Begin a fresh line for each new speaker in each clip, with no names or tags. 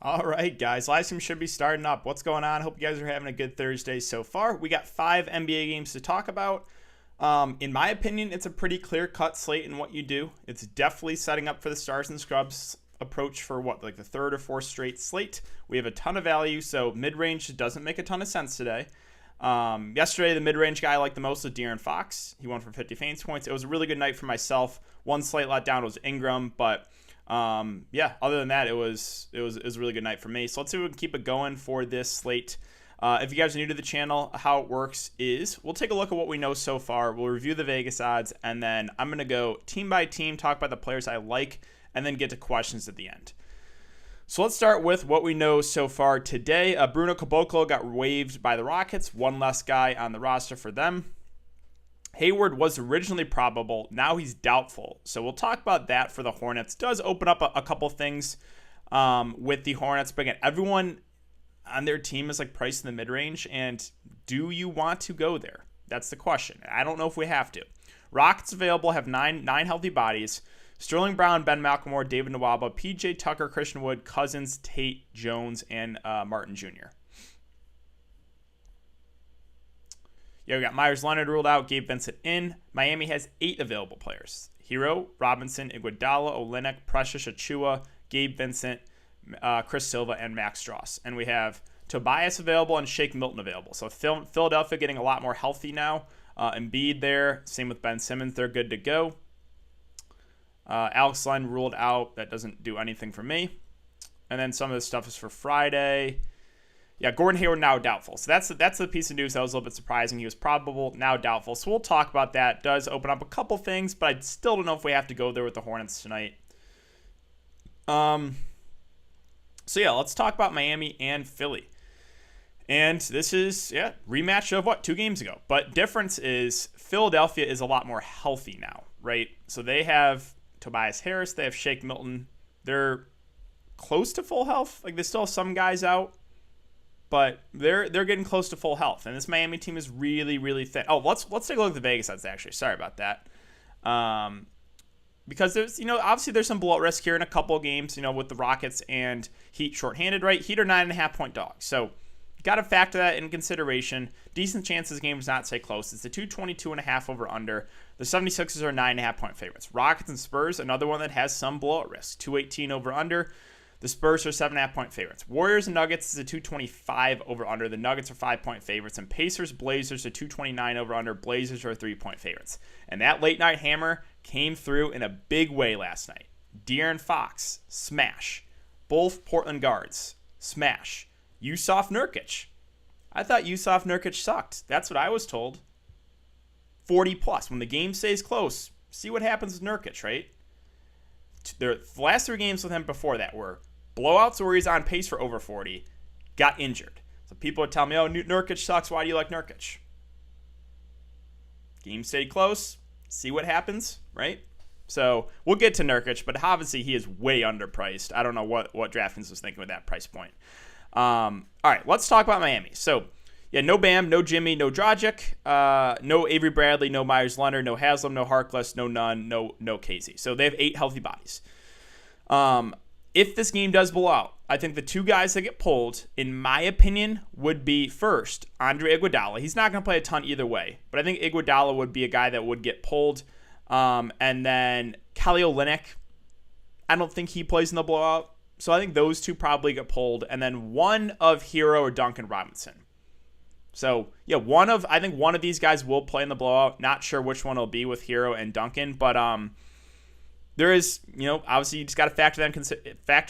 All right, guys. Livestream should be starting up. What's going on? Hope you guys are having a good Thursday so far. We got 5 NBA games to talk about. In my opinion, it's a pretty clear-cut slate in what you do. It's definitely setting up for the Stars and Scrubs approach for like the third or fourth straight slate. We have a ton of value, so mid-range doesn't make a ton of sense today. Yesterday, the mid-range guy I liked the most was De'Aaron Fox. He won for 50 fantasy points. It was a really good night for myself. One slight letdown was Ingram, but other than that, it was a really good night for me. So let's see if we can keep it going for this slate. If you guys are new to the channel, how it works is we'll take a look at what we know so far. We'll review the Vegas odds, and then I'm going to go team by team, talk about the players I like, and then get to questions at the end. So let's start with what we know so far today. Bruno Caboclo got waived by the Rockets. One less guy on the roster for them. Hayward was originally probable. Now he's doubtful. So we'll talk about that for the Hornets. Does open up a couple things with the Hornets. But again, everyone on their team is like priced in the mid-range. And do you want to go there? That's the question. I don't know if we have to. Rockets available have nine healthy bodies. Sterling Brown, Ben McLemore, David Nwaba, PJ Tucker, Christian Wood, Cousins, Tate, Jones, and Martin Jr. Yeah, we got Myers Leonard ruled out, Gabe Vincent in. Miami has 8 available players. Hero, Robinson, Iguodala, Olynyk, Precious Achua, Gabe Vincent, Chris Silva, and Max Strus. And we have Tobias available and Shake Milton available. So Philadelphia getting a lot more healthy now. Embiid there. Same with Ben Simmons. They're good to go. Alex Len ruled out. That doesn't do anything for me. And then some of this stuff is for Friday. Yeah, Gordon Hayward now doubtful. So that's the piece of news that was a little bit surprising. He was probable, now doubtful. So we'll talk about that. Does open up a couple things, but I still don't know if we have to go there with the Hornets tonight. So yeah, let's talk about Miami and Philly. And this is, rematch of 2 games ago. But difference is Philadelphia is a lot more healthy now, right? So they have Tobias Harris, they have Shake Milton. They're close to full health. Like they still have some guys out. But they're getting close to full health, and this Miami team is really, really thin. Oh, let's take a look at the Vegas odds. Actually, sorry about that. Because there's obviously there's some blowout risk here in a couple of games. With the Rockets and Heat shorthanded, right? Heat are 9.5-point dogs, so you got to factor that in consideration. Decent chance this game does not stay close. It's the 222.5 over under. The 76ers are 9.5-point favorites. Rockets and Spurs, another one that has some blowout risk. 218 over under. The Spurs are 7.5-point favorites. Warriors and Nuggets is a 225 over under. The Nuggets are 5-point favorites. And Pacers, Blazers are 229 over under. Blazers are 3-point favorites. And that late night hammer came through in a big way last night. De'Aaron Fox, smash. Both Portland guards, smash. Yusuf Nurkic. I thought Yusuf Nurkic sucked. That's what I was told. 40 plus. When the game stays close, see what happens with Nurkic, right? The last 3 games with him before that were blowouts where he's on pace for over 40, got injured. So people would tell me, oh, Nurkic sucks. Why do you like Nurkic? Game stayed close. See what happens, right? So we'll get to Nurkic, but obviously he is way underpriced. I don't know what Draftkings was thinking with that price point. All right, let's talk about Miami. So, yeah, no Bam, no Jimmy, no Dragic, no Avery Bradley, no Myers Leonard, no Haslam, no Harkless, no Nunn, no Casey. So they have 8 healthy bodies. If this game does blow out, I think the 2 guys that get pulled, in my opinion, would be first, Andre Iguodala. He's not going to play a ton either way, but I think Iguodala would be a guy that would get pulled. And then Kelly Olynyk, I don't think he plays in the blowout. So I think those 2 probably get pulled. And then one of Hero or Duncan Robinson. So, yeah, I think one of these guys will play in the blowout. Not sure which one it'll be with Hero and Duncan, but there is, obviously you just got to factor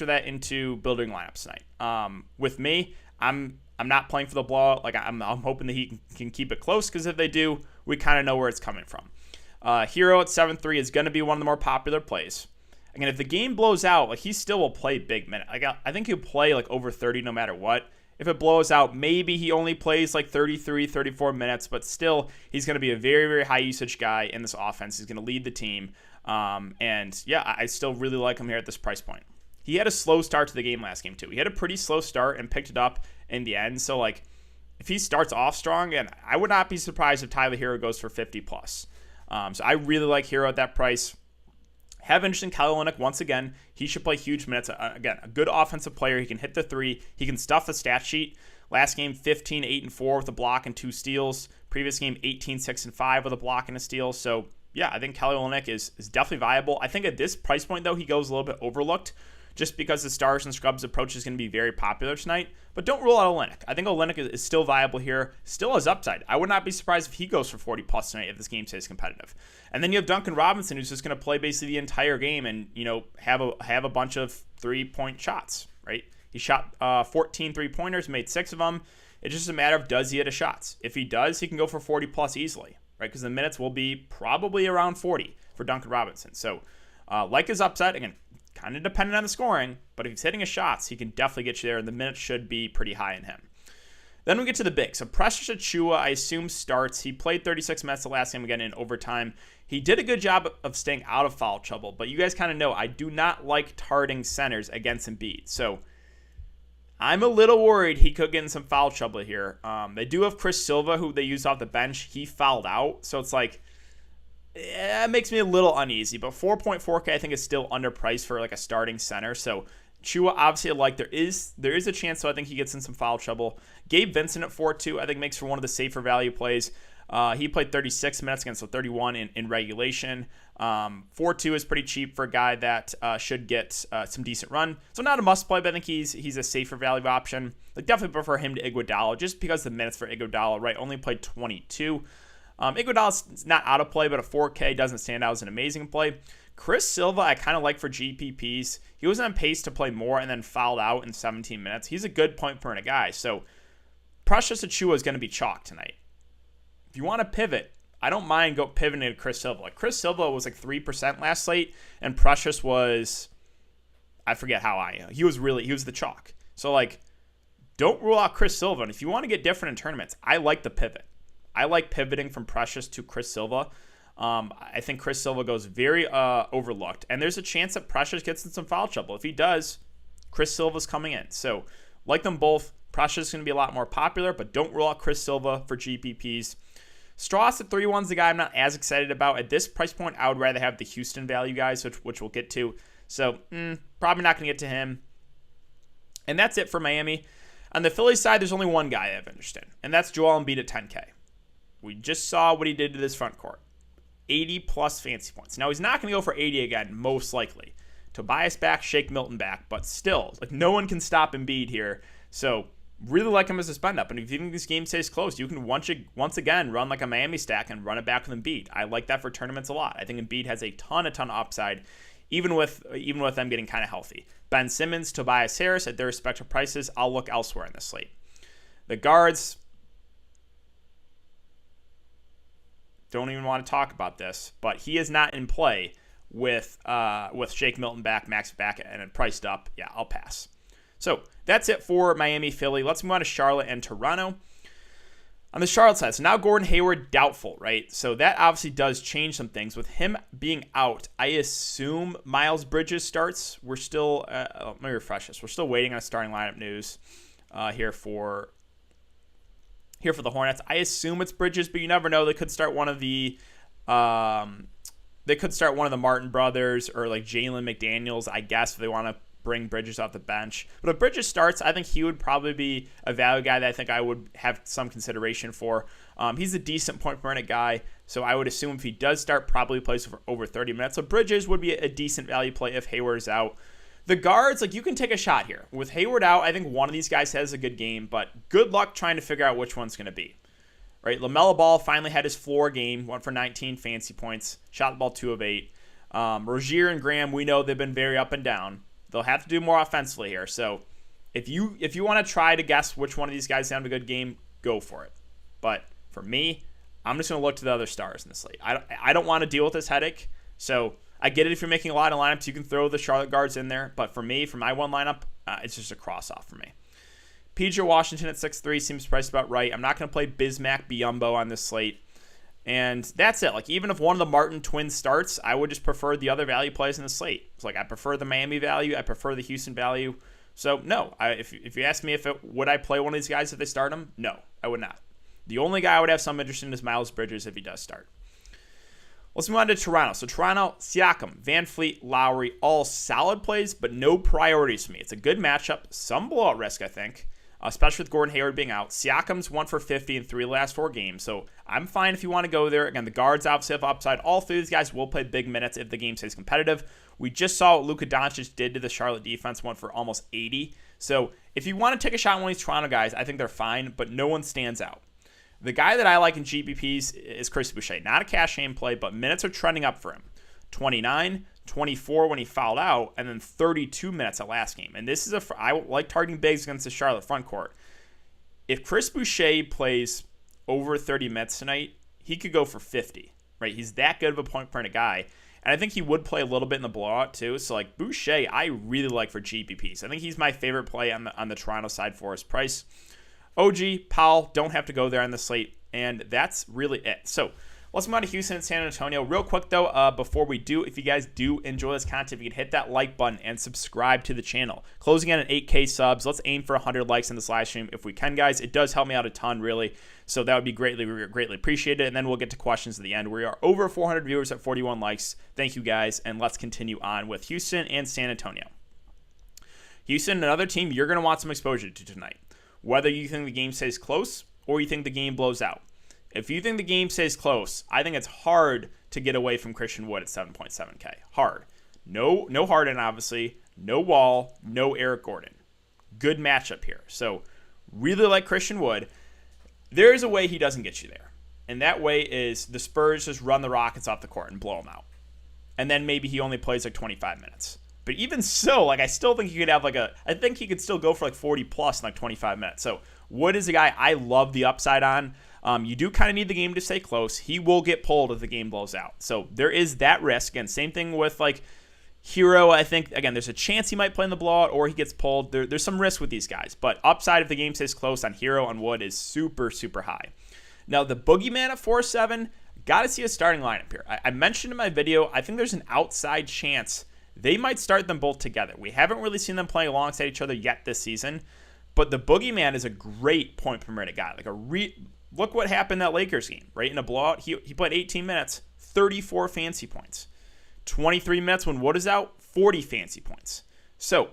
that into building lineups tonight. With me, I'm not playing for the blowout. Like I'm hoping that he can keep it close, because if they do, we kind of know where it's coming from. Hero at 7-3 is going to be one of the more popular plays. Again, if the game blows out, like he still will play big minutes. Like I think he'll play like over 30 no matter what. If it blows out, maybe he only plays like 33, 34 minutes, but still, he's going to be a very, very high usage guy in this offense. He's going to lead the team. And yeah, I still really like him here at this price point. He had a slow start to the game last game too. He had a pretty slow start and picked it up in the end. So like, if he starts off strong, and I would not be surprised if Tyler Hero goes for 50 plus. So I really like Hero at that price. have interest in Kelly Olynyk once again. He should play huge minutes. Again, a good offensive player. He can hit the three. He can stuff the stat sheet. Last game, 15, 8, and 4 with a block and 2 steals. Previous game, 18, 6, and 5 with a block and a steal. So, yeah, I think Kelly Olynyk is definitely viable. I think at this price point, though, he goes a little bit overlooked just because the Stars and Scrubs approach is going to be very popular tonight. But don't rule out Olynyk. I think Olynyk is still viable here, still has upside. I would not be surprised if he goes for 40-plus tonight if this game stays competitive. And then you have Duncan Robinson, who's just going to play basically the entire game and, have a bunch of three-point shots, right? He shot 14 three-pointers, made 6 of them. It's just a matter of does he hit his shots. If he does, he can go for 40-plus easily, right? Because the minutes will be probably around 40 for Duncan Robinson. So, like his upside, again, kind of dependent on the scoring, but if he's hitting his shots, he can definitely get you there, and the minutes should be pretty high in him. Then we get to the big. So Precious Achiuwa, I assume, starts. He played 36 minutes the last game, again, in overtime. He did a good job of staying out of foul trouble, but you guys kind of know I do not like targeting centers against Embiid. So I'm a little worried he could get in some foul trouble here. They do have Chris Silva, who they used off the bench. He fouled out, so it's like, it makes me a little uneasy, but 4.4K I think is still underpriced for like a starting center. So Chua, obviously, there is a chance, so I think he gets in some foul trouble. Gabe Vincent at 4.2 I think makes for one of the safer value plays. He played 36 minutes against, so 31 in regulation. 4.2 is pretty cheap for a guy that should get some decent run. So not a must play, but I think he's a safer value option. I definitely prefer him to Iguodala just because the minutes for Iguodala, right, only played 22. Iguodala's not out of play, but a 4K doesn't stand out as an amazing play. Chris Silva, I kind of like for GPPs. He was on pace to play more and then fouled out in 17 minutes. He's a good point per minute guy. So Precious Achiuwa is going to be chalk tonight. If you want to pivot, I don't mind pivoting to Chris Silva. Like Chris Silva was like 3% last slate, and Precious was, I forget how high. He was the chalk. So like, don't rule out Chris Silva. And if you want to get different in tournaments, I like the pivot. I like pivoting from Precious to Chris Silva. I think Chris Silva goes very overlooked, and there's a chance that Precious gets in some foul trouble. If he does, Chris Silva's coming in. So, like them both, Precious is going to be a lot more popular, but don't rule out Chris Silva for GPPs. Strauss at 3-1 is the guy I'm not as excited about. At this price point, I would rather have the Houston value guys, which we'll get to. So, probably not going to get to him. And that's it for Miami. On the Philly side, there's only one guy I have interest in, and that's Joel Embiid at 10K. We just saw what he did to this front court. 80-plus fantasy points. Now, he's not going to go for 80 again, most likely. Tobias back, Shake Milton back, but still, like no one can stop Embiid here. So, really like him as a spend up. And if you think this game stays close, you can once again run like a Miami stack and run it back with Embiid. I like that for tournaments a lot. I think Embiid has a ton of upside, even with them getting kind of healthy. Ben Simmons, Tobias Harris at their respective prices. I'll look elsewhere in this slate. The guards, don't even want to talk about this, but he is not in play with Shake Milton back, Max back, and priced up. Yeah, I'll pass. So that's it for Miami, Philly. Let's move on to Charlotte and Toronto. On the Charlotte side, so now Gordon Hayward doubtful, right? So that obviously does change some things. With him being out, I assume Miles Bridges starts. We're still, let me refresh this. We're still waiting on starting lineup news here for the Hornets. I assume it's Bridges, but you never know. They could start one of the Martin brothers or like Jalen McDaniels, I guess, if they want to bring Bridges off the bench. But if Bridges starts, I think he would probably be a value guy that I think I would have some consideration for. He's a decent point per minute guy, so I would assume if he does start, probably plays for over 30 minutes. So Bridges would be a decent value play if Hayward is out. The guards, like you can take a shot here. With Hayward out, I think one of these guys has a good game, but good luck trying to figure out which one's going to be. Right? LaMelo Ball finally had his floor game, went for 19 fantasy points, shot the ball 2 of 8. Rozier and Graham, we know they've been very up and down. They'll have to do more offensively here. So if you want to try to guess which one of these guys have a good game, go for it. But for me, I'm just going to look to the other stars in this slate. I don't want to deal with this headache. So I get it if you're making a lot of lineups, you can throw the Charlotte guards in there. But for me, for my one lineup, it's just a cross-off for me. PJ Washington at 6'3" seems priced about right. I'm not going to play Bismack Biyombo on this slate. And that's it. Like, even if one of the Martin twins starts, I would just prefer the other value plays in the slate. It's like I prefer the Miami value. I prefer the Houston value. So, no. If you ask me would I play one of these guys if they start him? No, I would not. The only guy I would have some interest in is Miles Bridges if he does start. Let's move on to Toronto. So Toronto, Siakam, Van Fleet, Lowry, all solid plays, but no priorities for me. It's a good matchup, some blowout risk, I think, especially with Gordon Hayward being out. Siakam's 1 for 50 in 3 of the last 4 games, so I'm fine if you want to go there. Again, the guards obviously have upside. All 3 of these guys will play big minutes if the game stays competitive. We just saw what Luka Doncic did to the Charlotte defense, 1 for almost 80. So if you want to take a shot on one of these Toronto guys, I think they're fine, but no one stands out. The guy that I like in GPPs is Chris Boucher. Not a cash game play, but minutes are trending up for him. 29, 24 when he fouled out, and then 32 minutes at last game. And this is I like targeting bigs against the Charlotte front court. If Chris Boucher plays over 30 minutes tonight, he could go for 50, right? He's that good of a point per minute guy. And I think he would play a little bit in the blowout too. So like Boucher, I really like for GPPs. I think he's my favorite play on the Toronto side for his price. OG, Powell, don't have to go there on the slate, and that's really it. So let's move on to Houston and San Antonio. Real quick, though, before we do, if you guys do enjoy this content, if you could hit that like button and subscribe to the channel. Closing in at 8K subs. Let's aim for 100 likes in this live stream if we can, guys. It does help me out a ton, really, so that would be greatly appreciated, and then we'll get to questions at the end. We are over 400 viewers at 41 likes. Thank you, guys, and let's continue on with Houston and San Antonio. Houston, another team you're going to want some exposure to tonight. Whether you think the game stays close or you think the game blows out. If you think the game stays close, I think it's hard to get away from Christian Wood at 7.7K. Hard. No Harden, obviously. No Wall. No Eric Gordon. Good matchup here. So really like Christian Wood. There is a way he doesn't get you there. And that way is the Spurs just run the Rockets off the court and blow them out. And then maybe he only plays like 25 minutes. But even so, like I still think he could have I think he could still go for like 40 plus in like 25 minutes. So Wood is a guy I love the upside on. You do kind of need the game to stay close. He will get pulled if the game blows out. So there is that risk. And same thing with like Hero. I think, again, there's a chance he might play in the blowout or he gets pulled. There's some risk with these guys. But upside if the game stays close on Hero and Wood is super, super high. Now the Boogeyman at 4-7, got to see a starting lineup here. I mentioned in my video, I think there's an outside chance they might start them both together. We haven't really seen them playing alongside each other yet this season, but the Boogeyman is a great point per minute guy. Look what happened in that Lakers game, right? In a blowout, he played 18 minutes, 34 fancy points. 23 minutes when Wood is out, 40 fancy points. So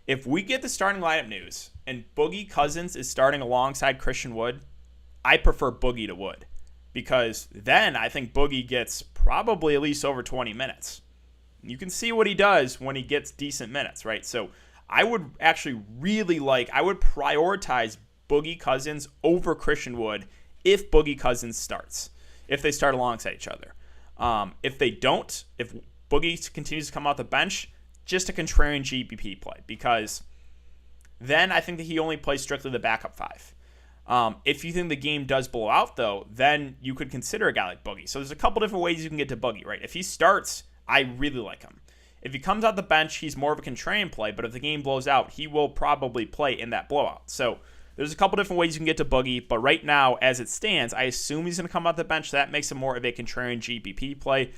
if we get the starting lineup news and Boogie Cousins is starting alongside Christian Wood, I prefer Boogie to Wood because then I think Boogie gets probably at least over 20 minutes. You can see what he does when he gets decent minutes, right? So I would actually I would prioritize Boogie Cousins over Christian Wood if Boogie Cousins starts, if they start alongside each other. If they don't, if Boogie continues to come off the bench, just a contrarian GPP play because then I think that he only plays strictly the backup 5. If you think the game does blow out, though, then you could consider a guy like Boogie. So there's a couple different ways you can get to Boogie, right? If he starts, I really like him. If he comes out the bench, he's more of a contrarian play, but if the game blows out, he will probably play in that blowout. So there's a couple different ways you can get to Boogie, but right now, as it stands, I assume he's going to come out the bench. That makes him more of a contrarian GPP play.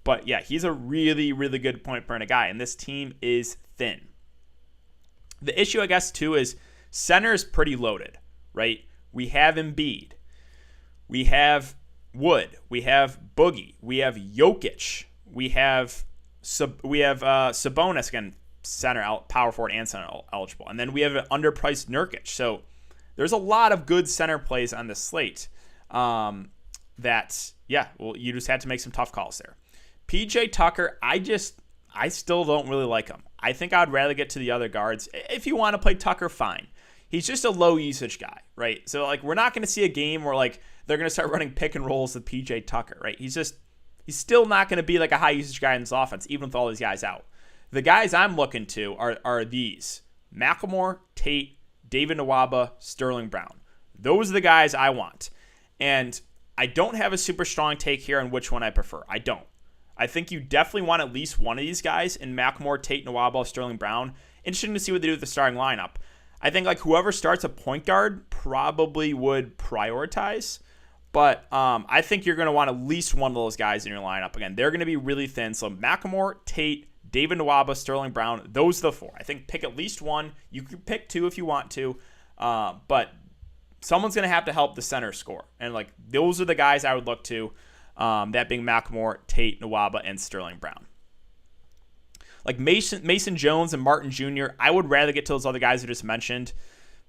But yeah, he's a really, really good point per minute guy, and this team is thin. The issue, I guess, too, is center is pretty loaded, right? We have Embiid. We have Wood. We have Boogie. We have Jokic. We have Sabonis, again, center, power forward, and center eligible. And then we have an underpriced Nurkic. So there's a lot of good center plays on this slate you just had to make some tough calls there. PJ Tucker, I still don't really like him. I think I'd rather get to the other guards. If you want to play Tucker, fine. He's just a low usage guy, right? So like we're not going to see a game where like they're going to start running pick and rolls with PJ Tucker, right? He's still not going to be like a high usage guy in this offense, even with all these guys out. The guys I'm looking to are these: McLemore, Tate, David Nwaba, Sterling Brown. Those are the guys I want. And I don't have a super strong take here on which one I prefer. I don't. I think you definitely want at least one of these guys in McLemore, Tate, Nwaba, Sterling Brown. Interesting to see what they do with the starting lineup. I think like whoever starts a point guard probably would prioritize. But I think you're going to want at least one of those guys in your lineup. Again, they're going to be really thin. So McLemore, Tate, David Nwaba, Sterling Brown, those are the 4. I think pick at least one. You can pick 2 if you want to. But someone's going to have to help the center score. And like those are the guys I would look to. That being McLemore, Tate, Nwaba, and Sterling Brown. Like Mason Jones and Martin Jr., I would rather get to those other guys I just mentioned.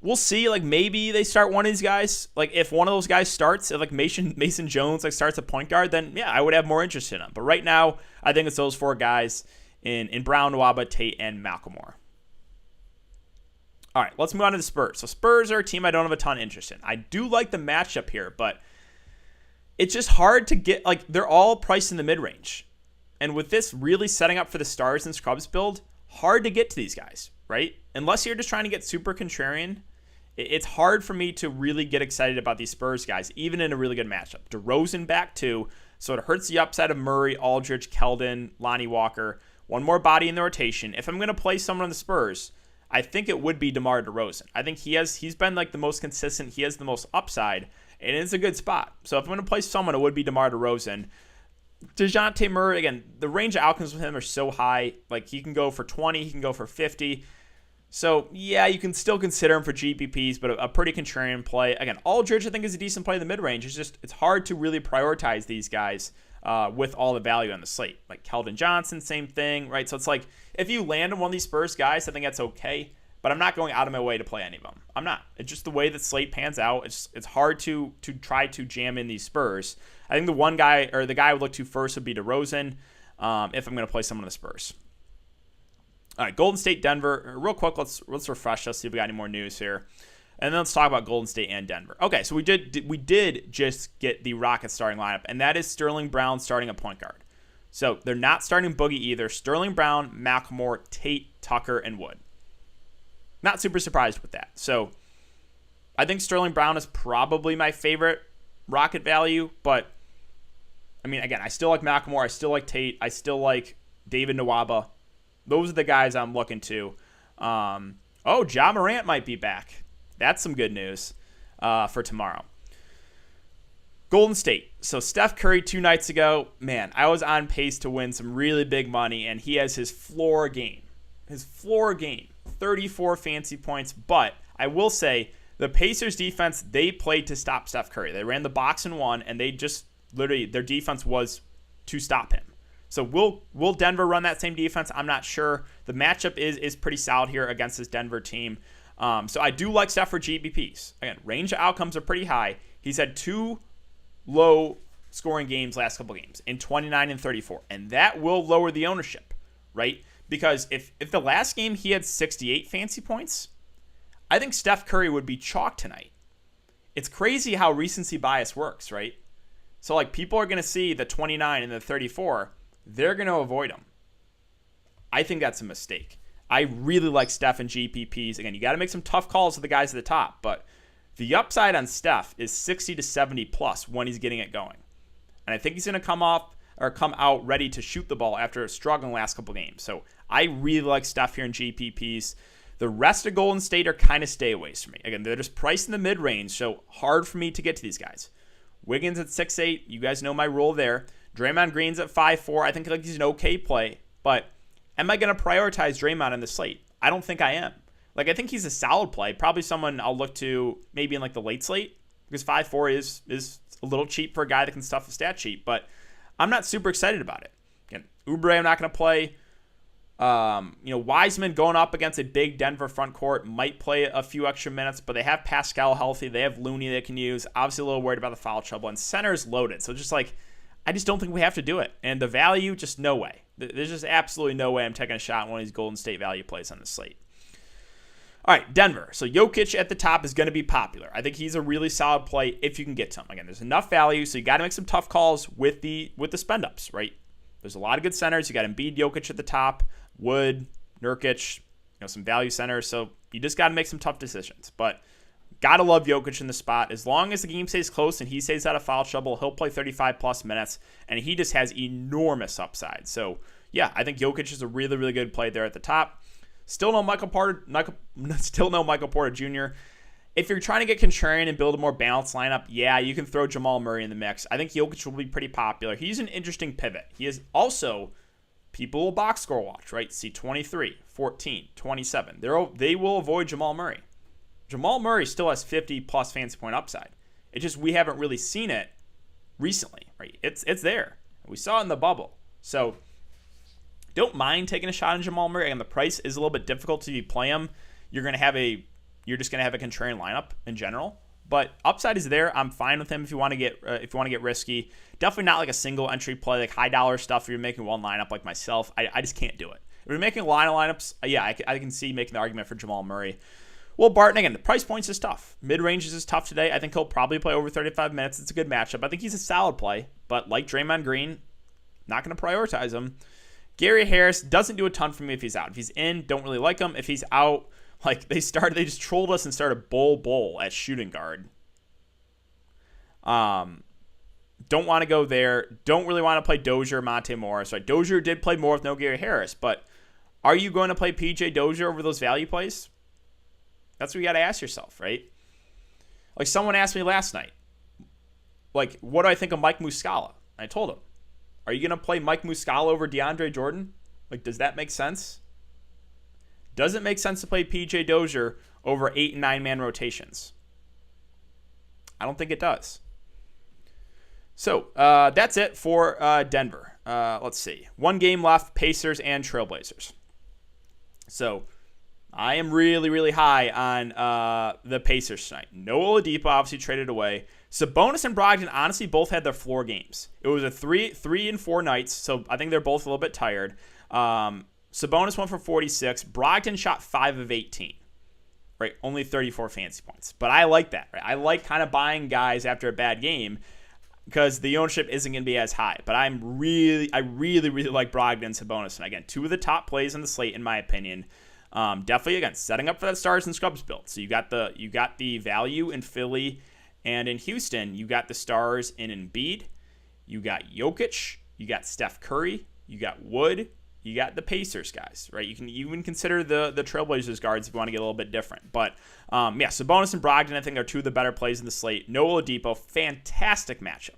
We'll see. Like maybe they start one of these guys. Like if one of those guys starts, if like Mason Jones like starts at point guard, then yeah, I would have more interest in him. But right now, I think it's those four guys in Brown, Nwaba, Tate, and McLemore. All right, let's move on to the Spurs. So Spurs are a team I don't have a ton of interest in. I do like the matchup here, but it's just hard to get. Like they're all priced in the mid range. And with this really setting up for the Stars and Scrubs build, hard to get to these guys, right? Unless you're just trying to get super contrarian, it's hard for me to really get excited about these Spurs guys, even in a really good matchup. DeRozan back too, so it hurts the upside of Murray, Aldridge, Keldon, Lonnie Walker. One more body in the rotation. If I'm going to play someone on the Spurs, I think it would be DeMar DeRozan. I think he's been like the most consistent. He has the most upside, and it's a good spot. So if I'm going to play someone, it would be DeMar DeRozan. DeJounte Murray, again, the range of outcomes with him are so high. Like, he can go for 20, he can go for 50. So, yeah, you can still consider him for GPPs, but a pretty contrarian play. Again, Aldridge, I think, is a decent play in the mid-range. It's hard to really prioritize these guys with all the value on the slate. Like, Keldon Johnson, same thing, right? So, it's like, if you land on one of these Spurs guys, I think that's okay. But I'm not going out of my way to play any of them. I'm not. It's just the way that slate pans out. It's hard to try to jam in these Spurs. I think the one guy, or the guy I would look to first would be DeRozan if I'm going to play someone of the Spurs. All right, Golden State, Denver. Real quick, let's refresh us, see if we got any more news here. And then let's talk about Golden State and Denver. Okay, so we did just get the Rockets starting lineup, and that is Sterling Brown starting at point guard. So they're not starting Boogie either. Sterling Brown, McLemore, Tate, Tucker, and Wood. Not super surprised with that. So I think Sterling Brown is probably my favorite Rocket value, but I mean, again, I still like McLemore. I still like Tate. I still like David Nwaba. Those are the guys I'm looking to. Ja Morant might be back. That's some good news for tomorrow. Golden State. So Steph Curry 2 nights ago, man, I was on pace to win some really big money, and he has his floor game. 34 fancy points. But I will say, the Pacers defense, they played to stop Steph Curry. They ran the box and won, and they just literally, their defense was to stop him. So will Denver run that same defense? I'm not sure. The matchup is pretty solid here against this Denver team. So I do like Steph for GPPs. Again, range of outcomes are pretty high. He's had 2 low scoring games last couple games in 29 and 34. And that will lower the ownership, right? Because if the last game he had 68 fancy points, I think Steph Curry would be chalk tonight. It's crazy how recency bias works, right? So like people are going to see the 29 and the 34, they're going to avoid them. I think that's a mistake. I really like Steph and GPPs. Again, you got to make some tough calls to the guys at the top, but the upside on Steph is 60 to 70 plus when he's getting it going. And I think he's going to come out ready to shoot the ball after struggling last couple games. So I really like Steph here in GPPs. The rest of Golden State are kind of stayaways for me. Again, they're just priced in the mid-range, so hard for me to get to these guys. Wiggins at 6'8", you guys know my role there. Draymond Green's at 5'4". I think like he's an okay play, but am I going to prioritize Draymond in the slate? I don't think I am. Like I think he's a solid play, probably someone I'll look to maybe in like the late slate because 5'4" is a little cheap for a guy that can stuff a stat sheet, but I'm not super excited about it. Again, Oubre I'm not going to play. Wiseman going up against a big Denver front court might play a few extra minutes, but they have Pascal healthy. They have Looney they can use. Obviously a little worried about the foul trouble, and center is loaded. So just like, I just don't think we have to do it. And the value, just no way. There's just absolutely no way I'm taking a shot on one of these Golden State value plays on the slate. All right, Denver. So Jokic at the top is going to be popular. I think he's a really solid play if you can get to him. Again, there's enough value, so you got to make some tough calls with the spend ups, right? There's a lot of good centers. You got Embiid, Jokic at the top, Wood, Nurkic, some value centers. So you just got to make some tough decisions. But got to love Jokic in the spot. As long as the game stays close and he stays out of foul trouble, he'll play 35-plus minutes, and he just has enormous upside. So, yeah, I think Jokic is a really, really good play there at the top. Still no Michael Porter Jr. If you're trying to get contrarian and build a more balanced lineup, yeah, you can throw Jamal Murray in the mix. I think Jokic will be pretty popular. He's an interesting pivot. He is also, people will box score watch, right? See 23, 14, 27. They will avoid Jamal Murray. Jamal Murray still has 50-plus fantasy point upside. It's just we haven't really seen it recently, right? It's there. We saw it in the bubble. So don't mind taking a shot on Jamal Murray. And the price is a little bit difficult to play him. You're just gonna have a contrarian lineup in general. But upside is there. I'm fine with him if you want to get risky. Definitely not like a single entry play, like high dollar stuff. If you're making one lineup like myself, I just can't do it. If you're making a line of lineups, yeah, I can see making the argument for Jamal Murray. Well, Barton, again, the price points is tough. Mid-ranges is tough today. I think he'll probably play over 35 minutes. It's a good matchup. I think he's a solid play, but like Draymond Green, not going to prioritize him. Gary Harris doesn't do a ton for me if he's out. If he's in, don't really like him. If he's out, like they just trolled us and started Bull at shooting guard. Don't want to go there. Don't really want to play Dozier or Monte Morris. Right? Dozier did play more with no Gary Harris, but are you going to play PJ Dozier over those value plays? That's what you got to ask yourself, right? Like someone asked me last night, like, what do I think of Mike Muscala? I told him, are you going to play Mike Muscala over DeAndre Jordan? Like, does that make sense? Does it make sense to play PJ Dozier over 8 and 9 man rotations? I don't think it does. So that's it for Denver. Let's see. One game left, Pacers and Trailblazers. So I am really, really high on the Pacers tonight. No Oladipo obviously traded away. Sabonis and Brogdon honestly both had their floor games. It was a 3 and 4 nights, so I think they're both a little bit tired. Sabonis went for 46. Brogdon shot 5 of 18. Right, only 34 fantasy points. But I like that. Right? I like kind of buying guys after a bad game because the ownership isn't going to be as high. But I really like Brogdon and Sabonis. And again, 2 of the top plays in the slate, in my opinion. Definitely, again, setting up for that stars and scrubs build. So you got the value in Philly and in Houston. You got the stars in Embiid. You got Jokic. You got Steph Curry. You got Wood. You got the Pacers guys, right? You can even consider the Trailblazers guards if you want to get a little bit different. But, Sabonis and Brogdon, I think, are 2 of the better plays in the slate. No Oladipo, fantastic matchup.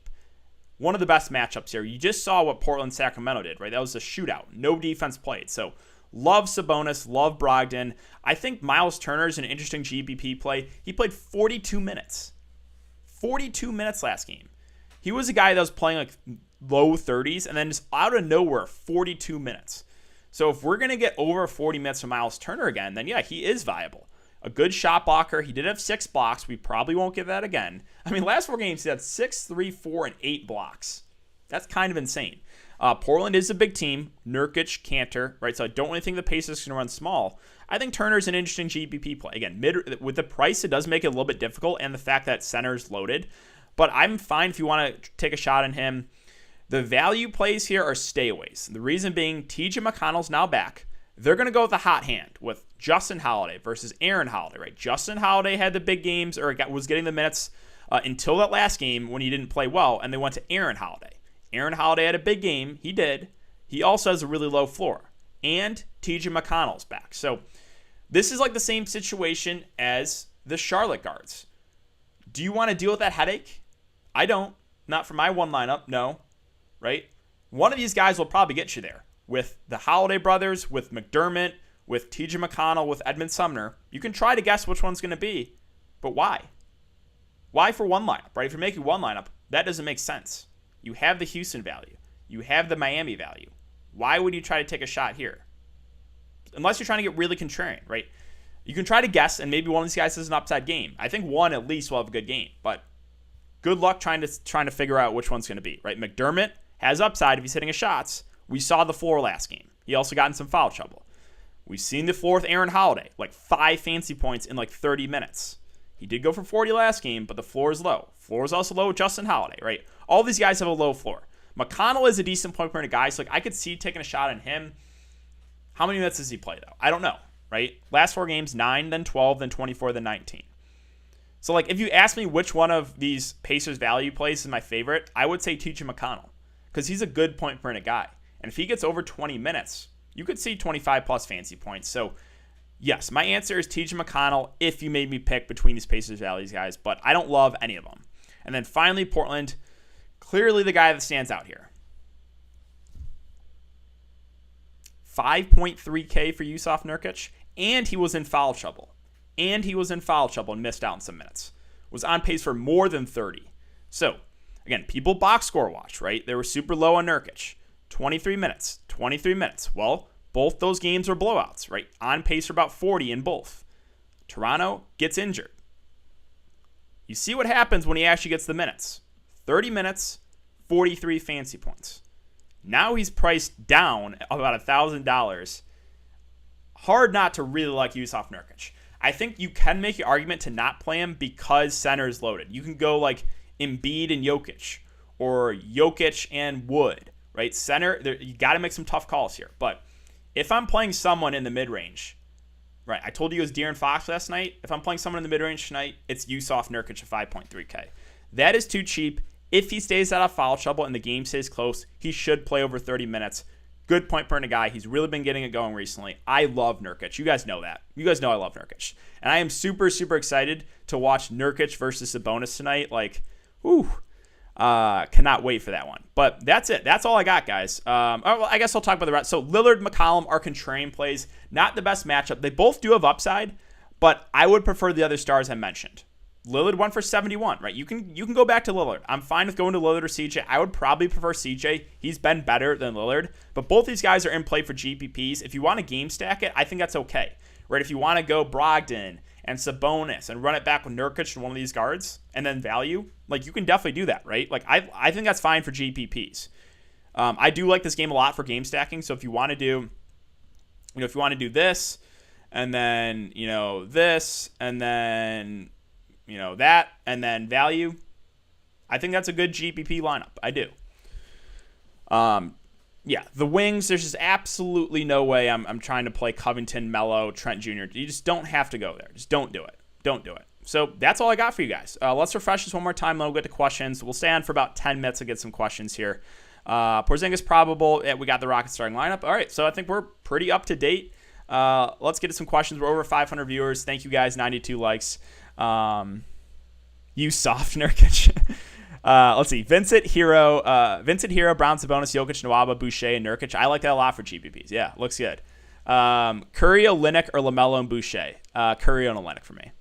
One of the best matchups here. You just saw what Portland-Sacramento did, right? That was a shootout. No defense played. So, love Sabonis, love Brogdon. I think Miles Turner is an interesting GBP play. He played 42 minutes. 42 minutes last game. He was a guy that was playing like low 30s and then just out of nowhere 42 minutes. So if we're going to get over 40 minutes from Miles Turner again, then yeah, he is viable. A good shot blocker. He did have 6 blocks. We probably won't get that again. I mean, last 4 games, he had 6, 3, 4, and 8 blocks. That's kind of insane. Portland is a big team. Nurkic, Cantor, right? So I don't really think the Pacers can run small. I think Turner's an interesting GBP play. Again, with the price, it does make it a little bit difficult, and the fact that center's loaded. But I'm fine if you want to take a shot on him. The value plays here are stayaways. The reason being, TJ McConnell's now back. They're going to go with a hot hand with Justin Holiday versus Aaron Holiday, right? Justin Holiday had the big games or was getting the minutes until that last game when he didn't play well, and they went to Aaron Holiday. Aaron Holiday had a big game. He did. He also has a really low floor. And TJ McConnell's back. So this is like the same situation as the Charlotte guards. Do you want to deal with that headache? I don't. Not for my one lineup, no. Right? One of these guys will probably get you there. With the Holiday brothers, with McDermott, with TJ McConnell, with Edmund Sumner. You can try to guess which one's going to be. But why? Why for one lineup, right? If you're making one lineup, that doesn't make sense. You have the Houston value. You have the Miami value. Why would you try to take a shot here? Unless you're trying to get really contrarian, right? You can try to guess, and maybe one of these guys has an upside game. I think one at least will have a good game, but good luck trying to figure out which one's going to be, right? McDermott has upside if he's hitting his shots. We saw the floor last game. He also got in some foul trouble. We've seen the floor with Aaron Holiday, like 5 fancy points in like 30 minutes. He did go for 40 last game, but the floor is low. Floor is also low with Justin Holiday, right? All these guys have a low floor. McConnell is a decent point per minute guy, so like I could see taking a shot on him. How many minutes does he play, though? I don't know, right? Last 4 games, 9, then 12, then 24, then 19. So like if you ask me which one of these Pacers value plays is my favorite, I would say TJ McConnell because he's a good point per minute guy. And if he gets over 20 minutes, you could see 25 plus fancy points. So yes, my answer is TJ McConnell if you made me pick between these Pacers values guys, but I don't love any of them. And then finally, Portland, clearly the guy that stands out here. 5.3K for Yusuf Nurkic, and he was in foul trouble. And missed out on some minutes. Was on pace for more than 30. So, Again, people box score watch, right? They were super low on Nurkic. 23 minutes, 23 minutes. Well, both those games were blowouts, right? On pace for about 40 in both. Toronto gets injured. You see what happens when he actually gets the minutes. 30 minutes, 43 fancy points. Now he's priced down about $1,000. Hard not to really like Yusuf Nurkic. I think you can make your argument to not play him because center is loaded. You can go like Embiid and Jokic or Jokic and Wood, right? Center, you got to make some tough calls here. But if I'm playing someone in the mid-range, right, I told you it was De'Aaron Fox last night. If I'm playing someone in the mid-range tonight, it's Yusuf Nurkic at 5.3K. That is too cheap. If he stays out of foul trouble and the game stays close, he should play over 30 minutes. Good point per guy. He's really been getting it going recently. I love Nurkic. You guys know that. You guys know I love Nurkic. And I am super, super excited to watch Nurkic versus Sabonis tonight. Like, cannot wait for that one. But that's it. That's all I got, guys. Well, I guess I'll talk about the rest. So Lillard, McCollum are contrarian plays. Not the best matchup. They both do have upside, but I would prefer the other stars I mentioned. Lillard went for 71, right? You can go back to Lillard. I'm fine with going to Lillard or CJ. I would probably prefer CJ. He's been better than Lillard, but both these guys are in play for GPPs. If you want to game stack it, I think that's okay, right? If you want to go Brogdon and Sabonis and run it back with Nurkic and one of these guards and then value, like you can definitely do that, right? Like I think that's fine for GPPs. I do like this game a lot for game stacking. So if you want to do, if you want to do this and then, this and then, that, and then value, I think that's a good GPP lineup. I do. The wings, there's just absolutely no way I'm trying to play Covington, Melo, Trent Jr. You just don't have to go there. Just don't do it. Don't do it. So that's all I got for you guys. Let's refresh this one more time, then we'll get to questions. We'll stay on for about 10 minutes to get some questions here. Porzingis probable. We got the Rockets starting lineup. All right, so I think we're pretty up to date. Let's get to some questions. We're over 500 viewers. Thank you guys. 92 likes. You soft Nurkic. Let's see. Vincent Hero, Brown, Sabonis, Jokic, Nwaba, Boucher, and Nurkic. I like that a lot for GPPs. Yeah, looks good. Curry, Olynyk, or LaMelo and Boucher. Curry and Olynyk for me.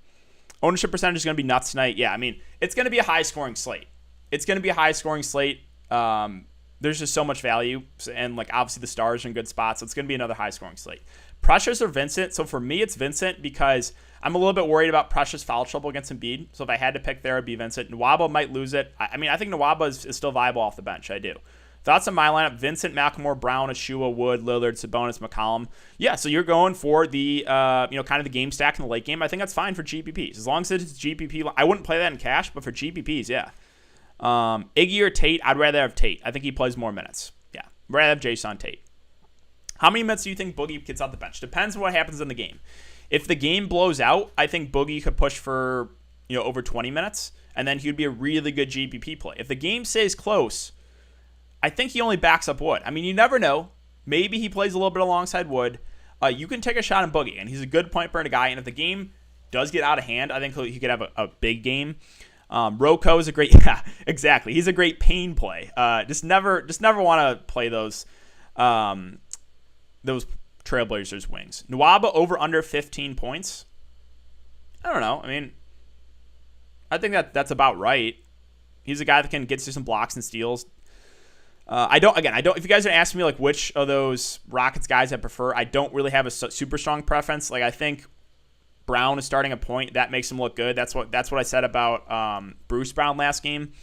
Ownership percentage is going to be nuts tonight. Yeah, I mean, it's going to be a high-scoring slate. There's just so much value, and like obviously the stars are in good spots, so it's going to be another high-scoring slate. Precious or Vincent? So for me, it's Vincent because I'm a little bit worried about Precious foul trouble against Embiid. So if I had to pick there, it'd be Vincent. Nwaba might lose it. I think Nwaba is still viable off the bench. I do. Thoughts on my lineup? Vincent, McLemore, Brown, Ashua, Wood, Lillard, Sabonis, McCollum. Yeah, so you're going for the kind of the game stack in the late game. I think that's fine for GPPs. As long as it's GPP. I wouldn't play that in cash, but for GPPs, yeah. Iggy or Tate? I'd rather have Tate. I think he plays more minutes. Yeah, I'd rather have Jason Tate. How many minutes do you think Boogie gets off the bench? Depends on what happens in the game. If the game blows out, I think Boogie could push for over 20 minutes, and then he would be a really good GPP play. If the game stays close, I think he only backs up Wood. I mean, you never know. Maybe he plays a little bit alongside Wood. You can take a shot on Boogie, and he's a good point per guy. And if the game does get out of hand, I think he could have a big game. Rocco is a great, yeah, exactly. He's a great pain play. Just never want to play those Trailblazers wings. Nwaba over under 15 points. I don't know. I mean, I think that's about right. He's a guy that can get you some blocks and steals. I don't. If you guys are asking me like which of those Rockets guys I prefer, I don't really have a super strong preference. Like I think Brown is starting a point that makes him look good. That's what I said about Bruce Brown last game.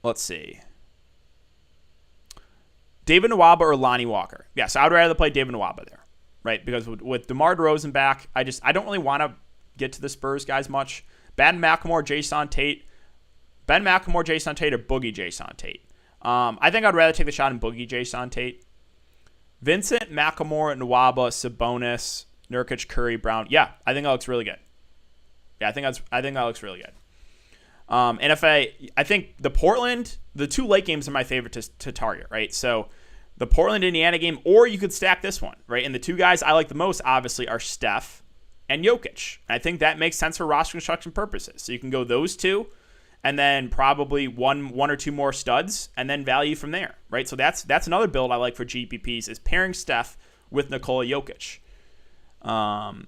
Let's see. David Nwaba or Lonnie Walker? Yeah, so I would rather play David Nwaba there, right? Because with DeMar DeRozan back, I don't really want to get to the Spurs guys much. Ben McLemore, Jason Tate. Ben McLemore, Jason Tate, or Boogie Jason Tate. I think I'd rather take the shot in Boogie Jason Tate. Vincent, McLemore, Nwaba, Sabonis, Nurkic, Curry, Brown. Yeah, I think that looks really good. Yeah, I think that looks really good. And if I think the two late games are my favorite to target, right? So the Portland-Indiana game, or you could stack this one, right? And the two guys I like the most, obviously, are Steph and Jokic. I think that makes sense for roster construction purposes. So you can go those two, and then probably one or two more studs, and then value from there, right? So that's another build I like for GPPs is pairing Steph with Nikola Jokic.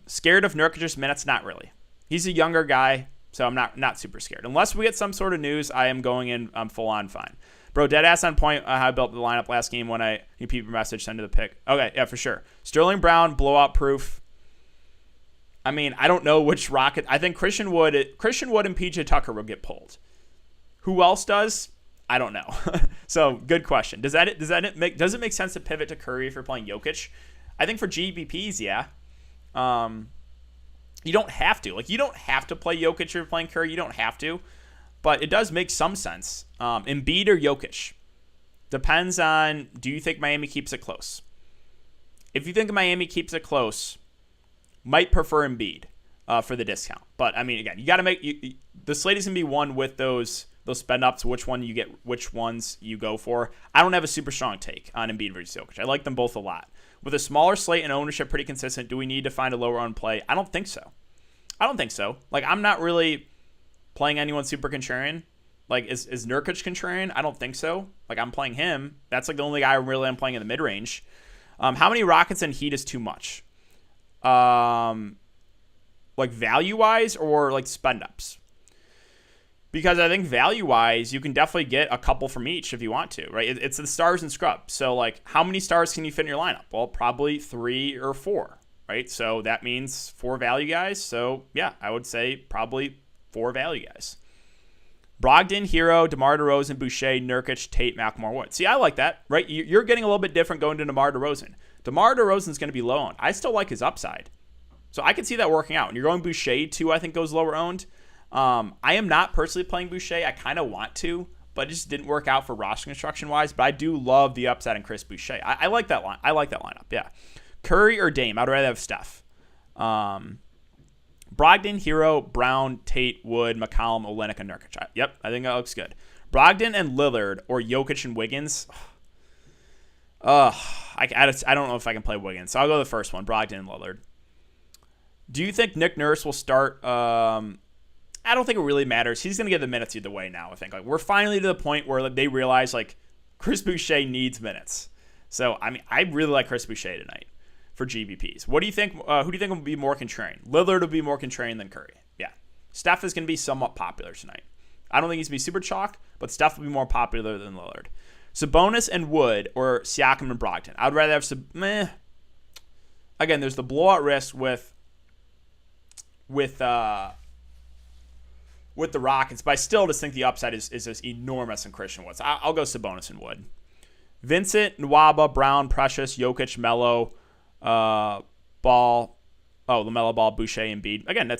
Scared of Nurkic's minutes? Not really. He's a younger guy. So I'm not super scared. Unless we get some sort of news, I am going in full on fine. Bro, deadass on point how I built the lineup last game when you peep your message, send to the pick. Okay, yeah, for sure. Sterling Brown, blowout proof. I mean, I don't know which Rocket. I think Christian Wood and PJ Tucker will get pulled. Who else does? I don't know. So good question. Does it make sense to pivot to Curry if you're playing Jokic? I think for GBPs, yeah. You don't have to. Like, you don't have to play Jokic if you're playing Curry. You don't have to. But it does make some sense. Embiid or Jokic? Depends on, do you think Miami keeps it close? If you think Miami keeps it close, might prefer Embiid for the discount. But, I mean, again, you got to make the slate is going to be one with those spend ups, which ones you go for. I don't have a super strong take on Embiid versus Jokic. I like them both a lot. With a smaller slate and ownership pretty consistent, do we need to find a lower owned play? I don't think so. Like, I'm not really playing anyone super contrarian. Like, is Nurkic contrarian? I don't think so. Like, I'm playing him. That's like the only guy I'm playing in the mid range. How many Rockets and Heat is too much? Like value wise or like spend ups? Because I think value-wise, you can definitely get a couple from each if you want to, right? It's the stars and scrubs. So, like, how many stars can you fit in your lineup? Well, probably 3 or 4, right? So that means 4 value guys. So, yeah, I would say probably 4 value guys. Brogdon, Hero, DeMar DeRozan, Boucher, Nurkic, Tate, McLemore, Wood. See, I like that, right? You're getting a little bit different going to DeMar DeRozan. DeMar DeRozan's going to be low owned. I still like his upside. So I can see that working out. And you're going Boucher, too, I think goes lower owned. I am not personally playing Boucher. I kind of want to, but it just didn't work out for roster construction wise. But I do love the upside in Chris Boucher. I like that line. I like that lineup. Yeah, Curry or Dame. I'd rather have Steph. Brogdon, Hero, Brown, Tate, Wood, McCollum, Olynyk, and Nurkic. Yep, I think that looks good. Brogdon and Lillard or Jokic and Wiggins. I don't know if I can play Wiggins, so I'll go the first one. Brogdon and Lillard. Do you think Nick Nurse will start? I don't think it really matters. He's going to get the minutes either way now, I think. Like, we're finally to the point where they realize, like, Chris Boucher needs minutes. So, I mean, I really like Chris Boucher tonight for GBPs. What do you think? Who do you think will be more contrarian? Lillard will be more contrarian than Curry. Yeah. Steph is going to be somewhat popular tonight. I don't think he's going to be super chalk, but Steph will be more popular than Lillard. Sabonis and Wood or Siakam and Brogdon. I would rather have Again, there's the blowout risk with the Rockets, but I still just think the upside is just enormous in Christian Wood. So I'll go Sabonis and Wood. Vincent, Nwaba, Brown, Precious, Jokic, Melo, Ball. Oh, LaMelo Ball, Boucher, and Embiid. Again,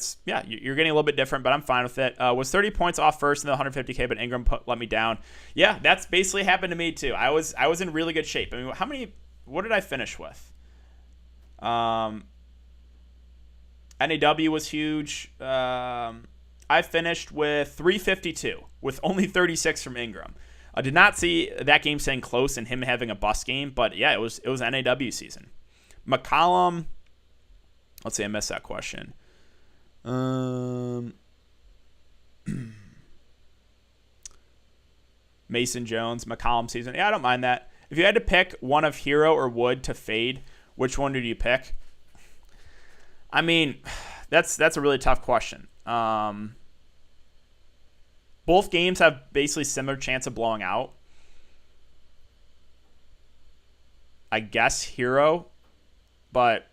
you're getting a little bit different, but I'm fine with it. Was 30 points off first in the 150K, but Ingram let me down. Yeah, that's basically happened to me too. I was in really good shape. I mean, what did I finish with? NAW was huge. I finished with 352 with only 36 from Ingram. I did not see that game staying close and him having a bust game, but yeah, it was NAW season. McCollum, let's see, I missed that question. Mason Jones, McCollum season. Yeah, I don't mind that. If you had to pick one of Hero or Wood to fade, which one did you pick? I mean, that's a really tough question. Both games have basically similar chance of blowing out. I guess Hero, but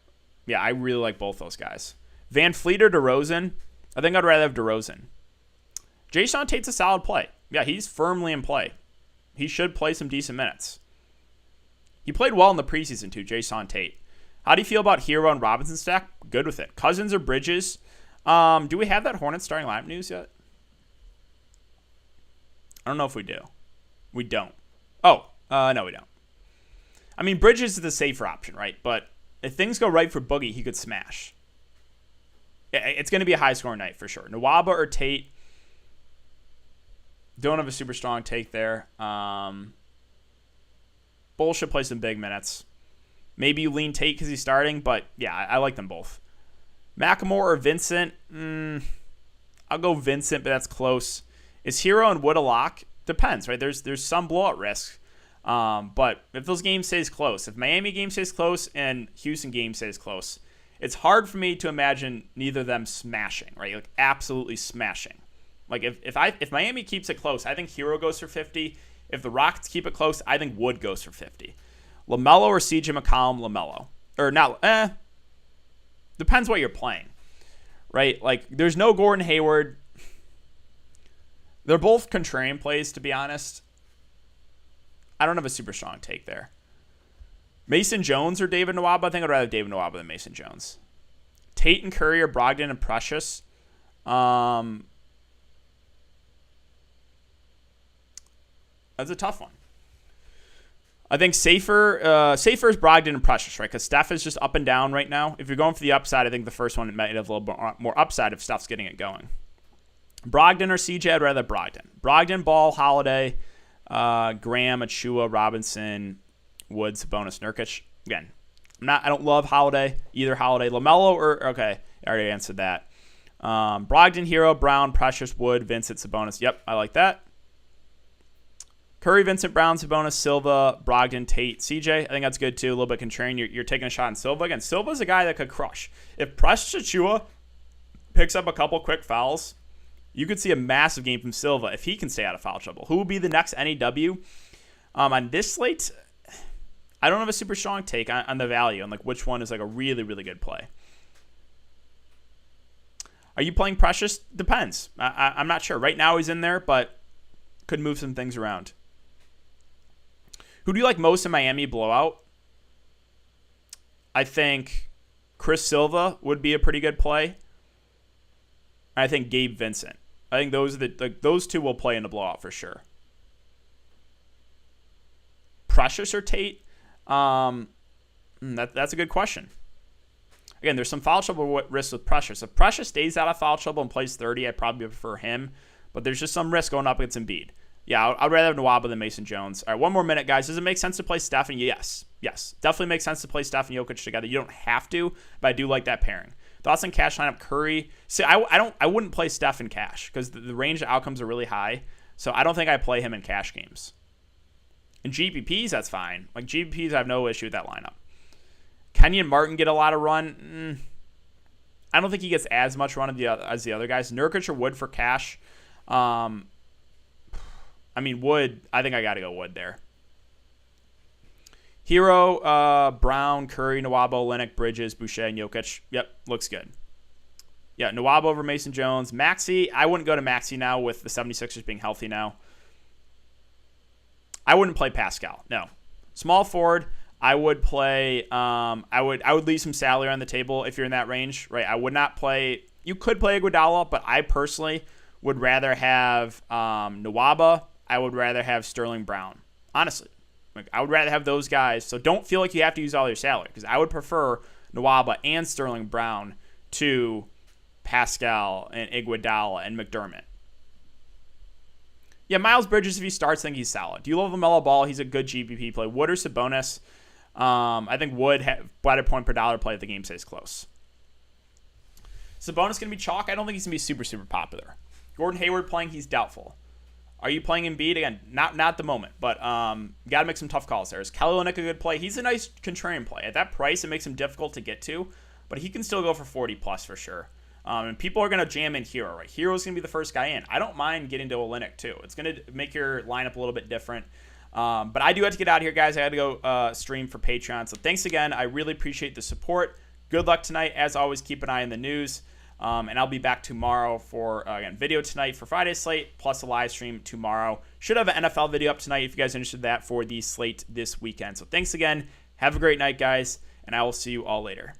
yeah, I really like both those guys. Van Fleet or DeRozan? I think I'd rather have DeRozan. Jason Tate's a solid play. Yeah, he's firmly in play. He should play some decent minutes. He played well in the preseason too, Jason Tate. How do you feel about Hero and Robinson stack? Good with it. Cousins or Bridges? Do we have that Hornets starting lineup news yet? I don't know if we do. We don't. Oh, no, we don't. I mean, Bridges is the safer option, right? But if things go right for Boogie, he could smash. It's going to be a high-scoring night for sure. Nwaba or Tate? Don't have a super strong take there. Both should play some big minutes. Maybe you lean Tate because he's starting, but yeah, I like them both. McLemore or Vincent? I'll go Vincent, but that's close. Is Hero and Wood a lock? Depends, right? There's some blowout risk. But if those games stays close, if Miami game stays close and Houston game stays close, it's hard for me to imagine neither of them smashing, right? Like absolutely smashing. Like if Miami keeps it close, I think Hero goes for 50. If the Rockets keep it close, I think Wood goes for 50. LaMelo or CJ McCollum, LaMelo. Or not, depends what you're playing, right? Like, there's no Gordon Hayward. They're both contrarian plays, to be honest. I don't have a super strong take there. Mason Jones or David Nwaba? I think I'd rather David Nwaba than Mason Jones. Tate and Curry or Brogdon and Precious? That's a tough one. I think safer is Brogdon and Precious, right? Because Steph is just up and down right now. If you're going for the upside, I think the first one might have a little bit more upside if Steph's getting it going. Brogdon or CJ? I'd rather Brogdon. Brogdon, Ball, Holiday, Graham, Achua, Robinson, Woods, Sabonis, Nurkic. Again, I don't love Holiday, either Holiday. LaMelo or, okay, I already answered that. Brogdon, Hero, Brown, Precious, Wood, Vincent, Sabonis. Yep, I like that. Curry, Vincent, Brown, Sabonis, Silva, Brogdon, Tate, CJ. I think that's good too. A little bit contrarian. You're taking a shot on Silva. Again, Silva's a guy that could crush. If Precious Achua picks up a couple quick fouls, you could see a massive game from Silva if he can stay out of foul trouble. Who will be the next NEW? On this slate, I don't have a super strong take on the value and like which one is like a really, really good play. Are you playing Precious? Depends. I'm not sure. Right now he's in there, but could move some things around. Who do you like most in Miami blowout? I think Chris Silva would be a pretty good play. I think Gabe Vincent. I think those two will play in the blowout for sure. Precious or Tate? That's a good question. Again, there's some foul trouble risk with Precious. If Precious stays out of foul trouble and plays 30, I'd probably prefer him. But there's just some risk going up against Embiid. Yeah, I'd rather have Nwaba than Mason Jones. All right, one more minute, guys. Does it make sense to play Steph and Yes. Definitely makes sense to play Steph and Jokic together. You don't have to, but I do like that pairing. Thoughts on cash lineup? Curry. See, I wouldn't play Steph in cash because the range of outcomes are really high. So I don't think I play him in cash games. In GPPs, that's fine. Like GPPs, I have no issue with that lineup. Kenyon Martin get a lot of run. I don't think he gets as much run as the other guys. Nurkic or Wood for cash. Wood, I think I got to go Wood there. Hero, Brown, Curry, Nwaba, Olynyk, Bridges, Boucher, and Jokic. Yep, looks good. Yeah, Nwaba over Mason Jones. Maxey, I wouldn't go to Maxey now with the 76ers being healthy now. I wouldn't play Pascal, no. Small forward, I would play, I would leave some salary on the table if you're in that range, right? I would not play, you could play Iguodala, but I personally would rather have Nwaba. I would rather have Sterling Brown, honestly. Like, I would rather have those guys. So don't feel like you have to use all your salary because I would prefer Nwaba and Sterling Brown to Pascal and Iguodala and McDermott. Yeah, Miles Bridges, if he starts, I think he's solid. Do you love LaMelo Ball? He's a good GPP play. Wood or Sabonis? I think Wood have better point per dollar play if the game stays close. Sabonis going to be chalk? I don't think he's going to be super, super popular. Gordon Hayward playing? He's doubtful. Are you playing Embiid? Again, not at the moment, but you got to make some tough calls there. Is Kelly Olynyk a good play? He's a nice contrarian play. At that price, it makes him difficult to get to, but he can still go for 40 plus for sure. And people are going to jam in Hero, right? Hero's going to be the first guy in. I don't mind getting to Olynyk too. It's going to make your lineup a little bit different. But I do have to get out of here, guys. I had to go stream for Patreon. So thanks again. I really appreciate the support. Good luck tonight. As always, keep an eye on the news. And I'll be back tomorrow for, again, video tonight for Friday's slate, plus a live stream tomorrow. Should have an NFL video up tonight if you guys are interested in that for the slate this weekend. So thanks again. Have a great night, guys, and I will see you all later.